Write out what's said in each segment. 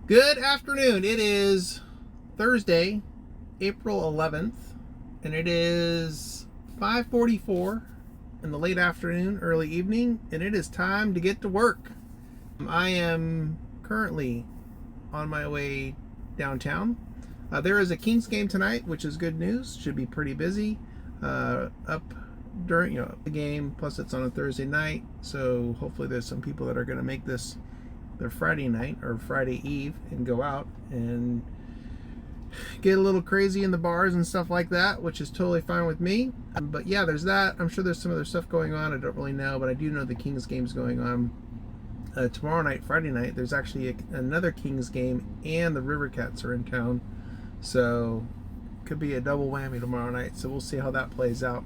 Good afternoon. It is Thursday, April 11th, and it is 5:44 in the late afternoon, early evening, and it is time to get to work. I am currently on my way downtown. There is a Kings game tonight, which is good news. Should be pretty busy up during the game. Plus, it's on a Thursday night, so hopefully there's some people that are going to make this their Friday night or Friday Eve and go out and get a little crazy in the bars and stuff like that, which is totally fine with me. But yeah, there's that. I'm sure there's some other stuff going on. I don't really know, but I do know the Kings game's going on. Tomorrow night, Friday night, there's actually another Kings game, and the River Cats are in town. So could be a double whammy tomorrow night. So we'll see how that plays out.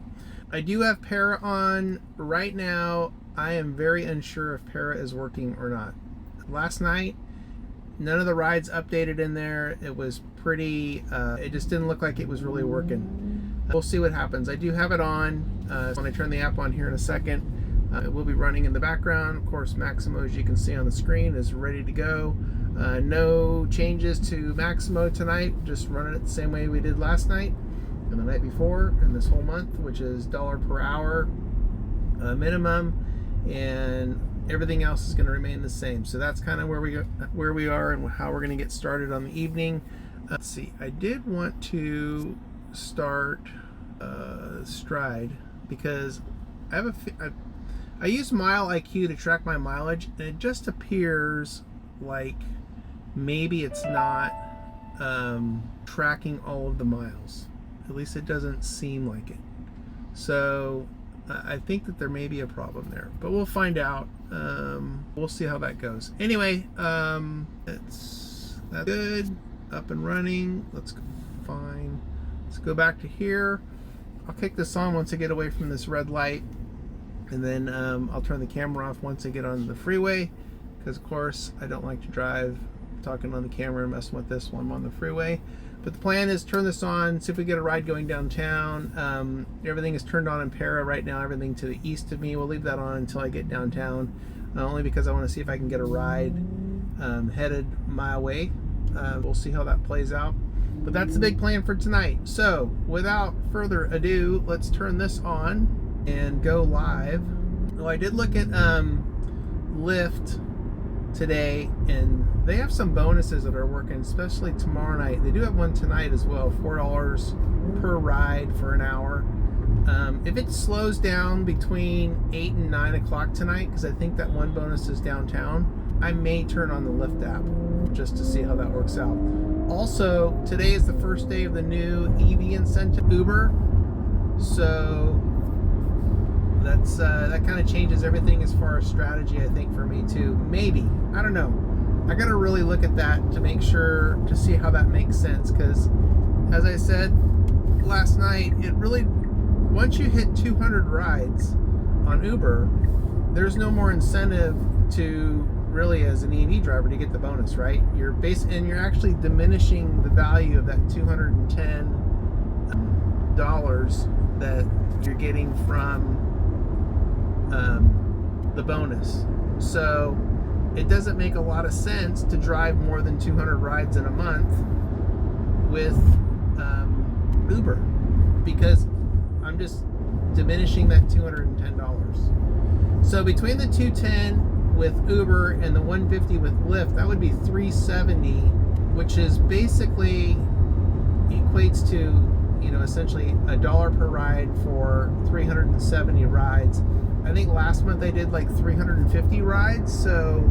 I do have Para on right now. I am very unsure if Para is working or not. Last night, none of the rides updated in there. It was pretty, it just didn't look like it was really working. We'll see what happens. I do have it on. When I turn the app on here in a second, it will be running in the background. Of course, Maximo, as you can see on the screen, is ready to go. No changes to Maximo tonight. Just running it the same way we did last night and the night before and this whole month, which is $1 per hour minimum, and everything else is going to remain the same. So that's kind of where we are and how we're going to get started on the evening. Let's see. I did want to start Stride because I use Mile IQ to track my mileage, and it just appears like maybe it's not tracking all of the miles. At least it doesn't seem like it. So I think that there may be a problem there, but we'll find out. We'll see how that goes. Anyway, that's good. Up and running. Let's go. Fine. Let's go back to here. I'll kick this on once I get away from this red light, and then I'll turn the camera off once I get on the freeway, because of course I don't like to drive talking on the camera and messing with this while I'm on the freeway. But the plan is turn this on, see if we get a ride going downtown. Everything is turned on in Para right now, everything to the east of me. We'll leave that on until I get downtown, only because I want to see if I can get a ride headed my way. We'll see how that plays out. But that's the big plan for tonight. So without further ado, let's turn this on and go live. Well, I did look at Lyft today, and they have some bonuses that are working, especially tomorrow night. They do have one tonight as well, $4 per ride for an hour. If it slows down between 8 and 9 o'clock tonight, because I think that one bonus is downtown, I may turn on the Lyft app just to see how that works out. Also, today is the first day of the new EV incentive Uber, so that's that kind of changes everything as far as strategy, I think, for me too. Maybe, I don't know. I gotta really look at that to make sure, to see how that makes sense, because as I said last night, it really, once you hit 200 rides on Uber, there's no more incentive to really, as an EV driver, to get the bonus, right? You're actually diminishing the value of that $210 that you're getting from the bonus. So it doesn't make a lot of sense to drive more than 200 rides in a month with Uber, because I'm just diminishing that $210. So between the 210 with Uber and the 150 with Lyft, that would be 370, which is basically equates to, essentially $1 per ride for 370 rides. I think last month I did like 350 rides. So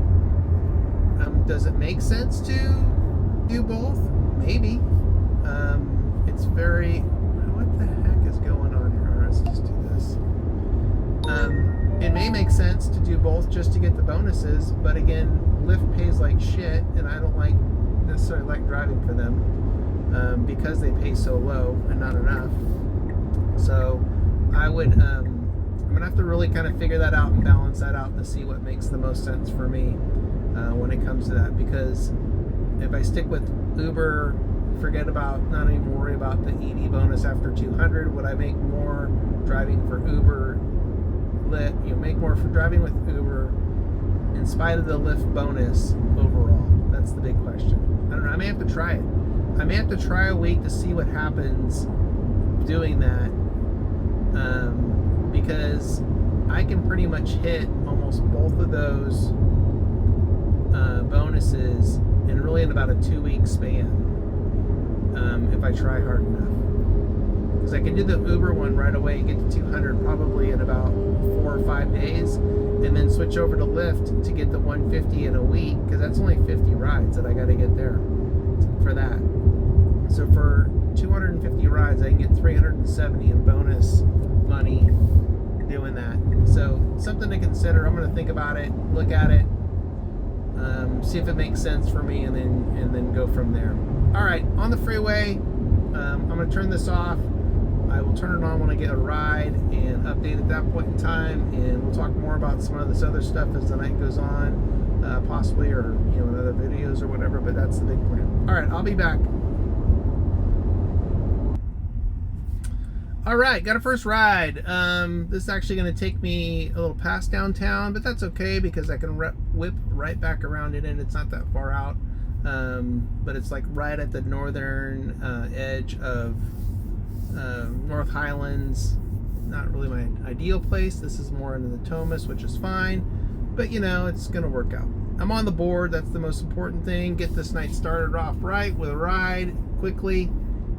does it make sense to do both? Maybe. It's very, what the heck is going on here? Let's just do this. It may make sense to do both just to get the bonuses, but again, Lyft pays like shit, and I don't necessarily like driving for them because they pay so low and not enough. So I would, I'm gonna have to really kind of figure that out and balance that out to see what makes the most sense for me when it comes to that. Because if I stick with Uber, forget about, not even worry about the EV bonus after 200, would I make more driving for Uber? Make more for driving with Uber in spite of the Lyft bonus overall. That's the big question. I don't know. I may have to try it. I may have to try a week to see what happens doing that, because I can pretty much hit almost both of those bonuses in about a 2-week span, if I try hard enough. Because I can do the Uber one right away and get to 200 probably in about 4 or 5 days, and then switch over to Lyft to get the 150 in a week, because that's only 50 rides that I got to get there for that. So for 250 rides, I can get 370 in bonus money doing that. So something to consider. I'm going to think about it, look at it, see if it makes sense for me, and then go from there. All right, on the freeway, I'm going to turn this off. I will turn it on when I get a ride and update at that point in time, and we'll talk more about some of this other stuff as the night goes on, possibly, or in other videos or whatever. But that's the big plan. All right, I'll be back. All right, got a first ride. This is actually going to take me a little past downtown, but that's okay because I can whip right back around it, and it's not that far out. But it's like right at the northern edge of North Highlands. Not really my ideal place. This is more into the Thomas, which is fine, but it's going to work out. I'm on the board. That's the most important thing. Get this night started off right with a ride quickly.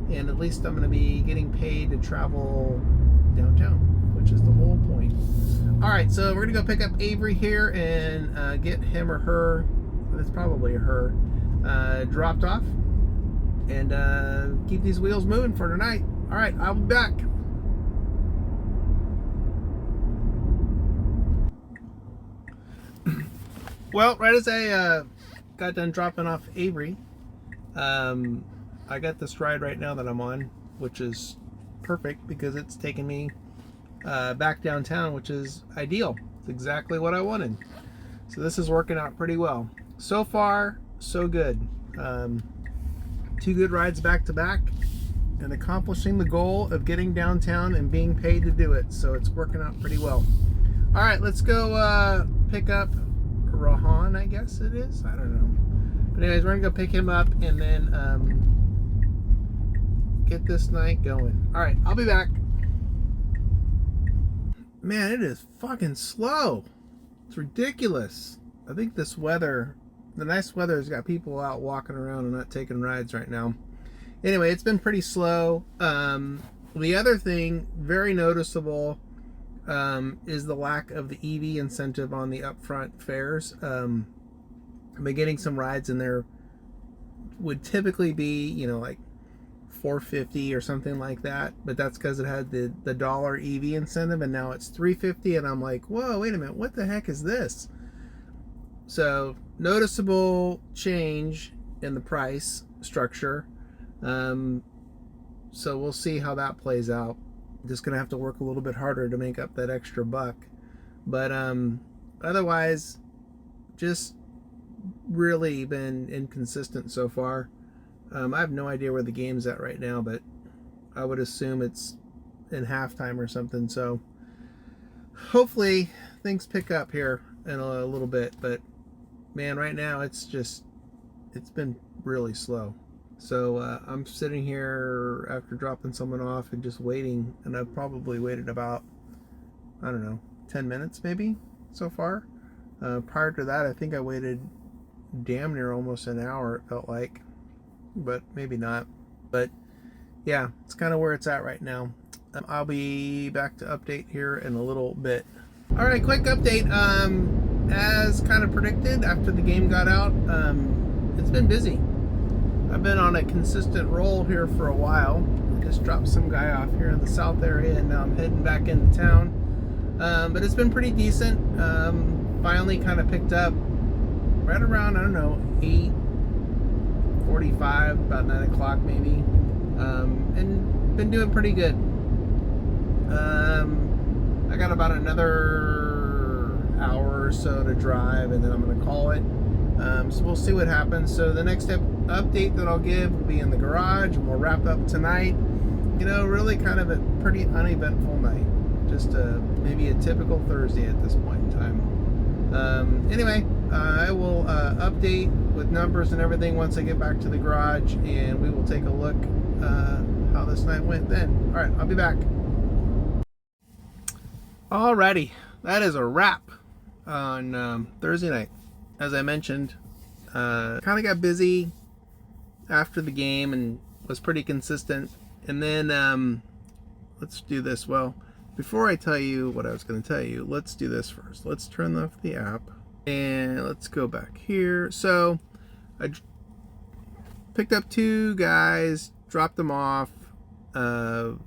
And at least I'm going to be getting paid to travel downtown, which is the whole point. All right, so we're going to go pick up Avery here and get him or her, it's probably a her, dropped off, and keep these wheels moving for tonight. All right, I'll be back. Well, right as I got done dropping off Avery, I got this ride right now that I'm on, which is perfect because it's taking me back downtown, which is ideal. It's exactly what I wanted. So this is working out pretty well. So far, so good. 2 good rides back to back and accomplishing the goal of getting downtown and being paid to do it. So it's working out pretty well. All right, let's go pick up Rohan, I guess it is. I don't know. But anyways, we're gonna go pick him up and then get this night going. All right, I'll be back. Man, it is fucking slow. It's ridiculous. I think this weather, the nice weather, has got people out walking around and not taking rides right now. Anyway, it's been pretty slow. The other thing, very noticeable, is the lack of the EV incentive on the upfront fares. I've been getting some rides in there, would typically be, like $4.50 or something like that, but that's because it had the dollar EV incentive, and now it's $3.50, and I'm like, whoa, wait a minute, what the heck is this? So noticeable change in the price structure. So we'll see how that plays out. Just gonna have to work a little bit harder to make up that extra buck, but otherwise just really been inconsistent so far. I have no idea where the game's at right now, but I would assume it's in halftime or something. So hopefully things pick up here in a little bit. But man, right now it's been really slow. So I'm sitting here after dropping someone off and just waiting. And I've probably waited about, I don't know, 10 minutes maybe so far. Prior to that, I think I waited damn near almost an hour, it felt like. But maybe not. But yeah, it's kind of where it's at right now. I'll be back to update here in a little bit. All right, quick update. As kind of predicted, after the game got out, it's been busy. I've been on a consistent roll here for a while. I just dropped some guy off here in the south area, and now I'm heading back into town. But it's been pretty decent. Finally kind of picked up right around, I don't know, 8:45, about 9 o'clock maybe, and been doing pretty good. I got about another hour or so to drive, and then I'm going to call it. So we'll see what happens. So the next update that I'll give will be in the garage, and we'll wrap up tonight. Really kind of a pretty uneventful night. Just maybe a typical Thursday at this point in time. Anyway, I will update with numbers and everything once I get back to the garage, and we will take a look how this night went then. All right, I'll be back. Alrighty, that is a wrap on Thursday night. As I mentioned, kind of got busy after the game and was pretty consistent. And then let's do this. Well, before I tell you what I was going to tell you, let's do this first. Let's turn off the app and let's go back here. So I picked up 2 guys, dropped them off, got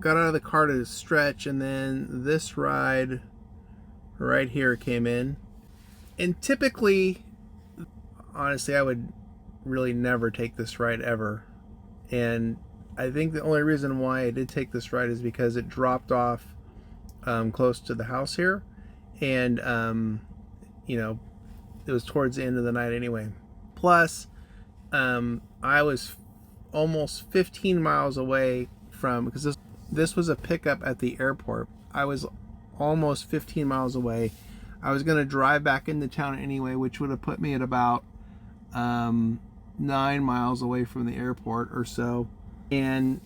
out of the car to stretch, and then this ride right here came in. And typically, honestly, I would really never take this ride ever. And I think the only reason why I did take this ride is because it dropped off close to the house here. And, you know, it was towards the end of the night anyway. Plus, I was almost 15 miles away from, because this was a pickup at the airport. I was almost 15 miles away. I was going to drive back into town anyway, which would have put me at about 9 miles away from the airport or so. And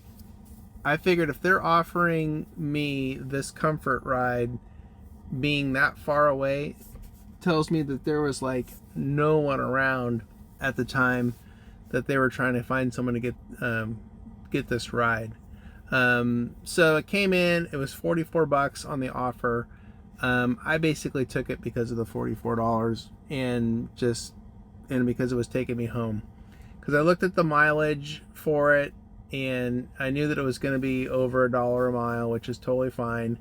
I figured if they're offering me this comfort ride being that far away, tells me that there was like no one around at the time that they were trying to find someone to get this ride. So it came in, it was $44 on the offer. I basically took it because of the $44 and because it was taking me home. Because I looked at the mileage for it and I knew that it was going to be over $1 a mile, which is totally fine.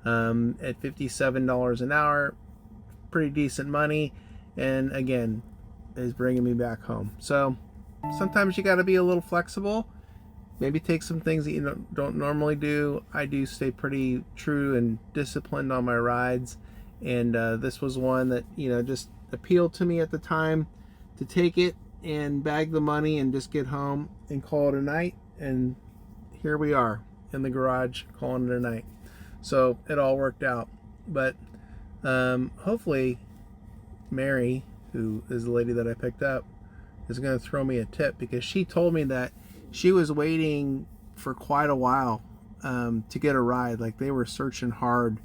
At $57 an hour, pretty decent money, and again, is bringing me back home. So sometimes you got to be a little flexible. Maybe take some things that you don't normally do. I do stay pretty true and disciplined on my rides, and this was one that, you know, just appealed to me at the time to take it and bag the money and just get home and call it a night. And here we are in the garage calling it a night. So it all worked out. But hopefully Mary, who is the lady that I picked up, is going to throw me a tip, because she told me that she was waiting for quite a while to get a ride. Like, they were searching hard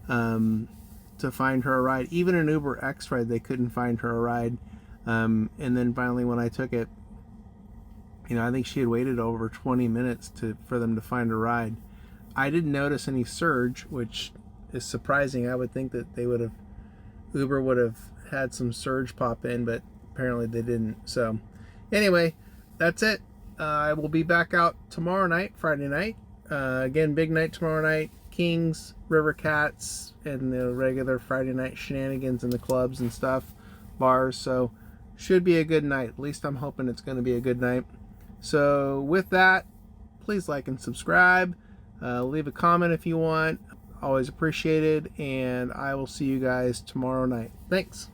to find her a ride. Even an Uber X ride, they couldn't find her a ride. And then finally, when I took it, you know, I think she had waited over 20 minutes for them to find a ride. I didn't notice any surge, which is surprising. I would think that Uber would have had some surge pop in, but apparently they didn't. So anyway, that's it. I will be back out tomorrow night, Friday night. Again, big night tomorrow night. Kings, River Cats, and the regular Friday night shenanigans in the clubs and stuff, bars. So should be a good night. At least I'm hoping it's going to be a good night. So with that, please like and subscribe. Leave a comment if you want. Always appreciated. And I will see you guys tomorrow night. Thanks.